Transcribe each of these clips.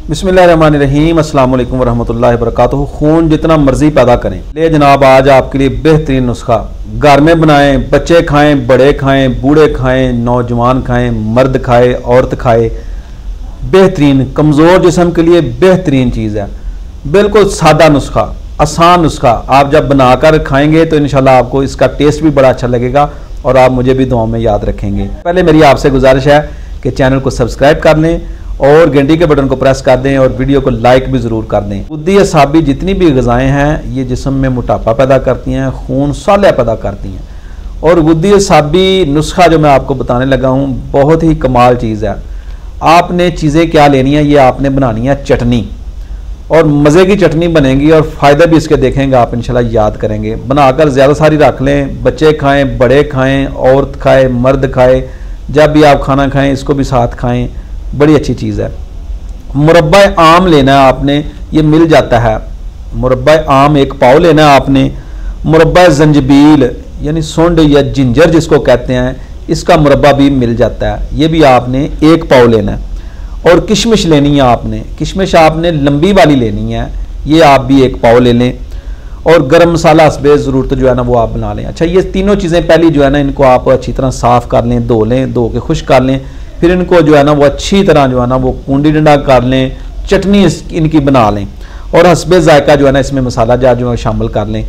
बिस्मिल्लाहिर्रहमानिर्रहीम, अस्सलाम वालेकुम वरहमतुल्लाहि वबरकातुहू। खून जितना मर्जी पैदा करें। ले जनाब, आज आपके लिए बेहतरीन नुस्खा। घर में बनाएं, बच्चे खाएं, बड़े खाएं, बूढ़े खाएं, नौजवान खाएं, मर्द खाए, औरत खाए। बेहतरीन, कमज़ोर जिस्म के लिए बेहतरीन चीज़ है। बिल्कुल सादा नुस्खा, आसान नुस्खा। आप जब बनाकर खाएंगे तो इंशाल्लाह आपको इसका टेस्ट भी बड़ा अच्छा लगेगा और आप मुझे भी दुआओं में याद रखेंगे। पहले मेरी आपसे गुजारिश है कि चैनल को सब्सक्राइब कर लें और घंटी के बटन को प्रेस कर दें और वीडियो को लाइक भी ज़रूर कर दें। गुद्दी असाबी जितनी भी ग़िज़ाएँ हैं ये जिस्म में मोटापा पैदा करती हैं, खून साले पैदा करती हैं। और गुद्दी असाबी नुस्खा जो मैं आपको बताने लगा हूँ बहुत ही कमाल चीज़ है। आपने चीज़ें क्या लेनी है, ये आपने बनानी है चटनी, और मज़े की चटनी बनेगी और फ़ायदे भी इसके देखेंगे आप इंशाल्लाह याद करेंगे। बनाकर ज़्यादा सारी रख लें, बच्चे खाएँ, बड़े खाएँ, औरत खाए, मर्द खाए, जब भी आप खाना खाएँ इसको भी साथ खाएँ। बड़ी अच्छी चीज़ है। मुरब्बा आम लेना है आपने, ये मिल जाता है। मुरब्बा आम 1 पाव लेना है आपने। मुरब्बा जंजबील यानी सुंड या जिंजर जिसको कहते हैं, इसका मुरब्बा भी मिल जाता है, ये भी आपने 1 पाव लेना है। और किशमिश लेनी है आपने। किशमिश आपने लंबी वाली लेनी है, ये आप भी 1 पाव ले लें। और गरम मसाला हस्बे ज़रूरत जो है ना वो आप बना लें। अच्छा, ये तीनों चीज़ें पहली जो है ना इनको आप अच्छी तरह साफ़ कर लें, धो लें, धो के खुश्क कर लें। फिर इनको जो है ना वो अच्छी तरह जो है ना वो कूंडी डंडा कर लें, चटनी इनकी बना लें और हस्बे जायका जो है ना इसमें मसाला जार जो है शामिल कर लें।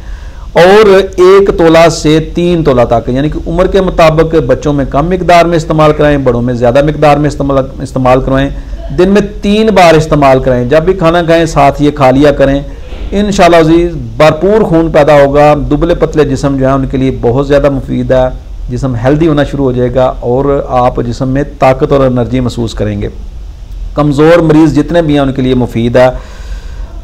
और 1 तोला से 3 तोला तक, यानी कि उम्र के मुताबिक बच्चों में कम मिकदार में इस्तेमाल कराएं, बड़ों में ज़्यादा मिकदार में इस्तेमाल करवाएं। दिन में 3 बार इस्तेमाल कराएं। जब भी खाना खाएं साथ ये खा लिया करें। इंशाल्लाह अज़ीज़ भरपूर खून पैदा होगा। दुबले पतले जिस्म जो है उनके लिए बहुत ज़्यादा मुफीद है। जिस्म हेल्दी होना शुरू हो जाएगा और आप जिस्म में ताकत और एनर्जी महसूस करेंगे। कमज़ोर मरीज़ जितने भी हैं उनके लिए मुफीद है।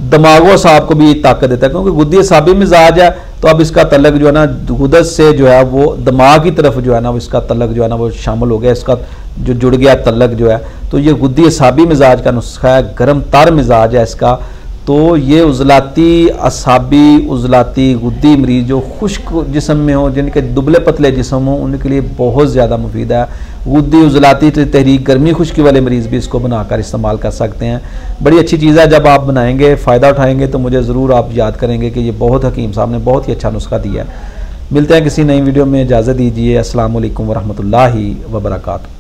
दिमागो साहब को भी ताकत देता है, क्योंकि गुद्दी असाबी मिजाज है तो अब इसका तलक जो है ना गुदत से जो है वो दिमाग की तरफ जो है ना वो इसका तलक जो है ना वो शामिल हो गया, इसका जो जुड़ गया तलक जो है। तो ये गुद्दी असाबी मिजाज का नुस्खा है, गर्म तर मिजाज है इसका। तो ये उजलाती असाबी, उजलाती गुद्दी मरीज जो खुश्क जिस्म में हो, जिनके दुबले पतले जिस्म हो, उनके लिए बहुत ज़्यादा मुफीद है। गुद्दी उजलाती तहरीक गर्मी खुश्की वाले मरीज़ भी इसको बनाकर इस्तेमाल कर सकते हैं। बड़ी अच्छी चीज़ है। जब आप बनाएंगे, फ़ायदा उठाएंगे तो मुझे ज़रूर आप याद करेंगे कि ये बहुत हकीम साहब ने बहुत ही अच्छा नुस्खा दिया है। मिलते हैं किसी नई वीडियो में, इजाज़त दीजिए। अस्सलाम वालेकुम वरहमतुल्लाहि वबरकातुहू।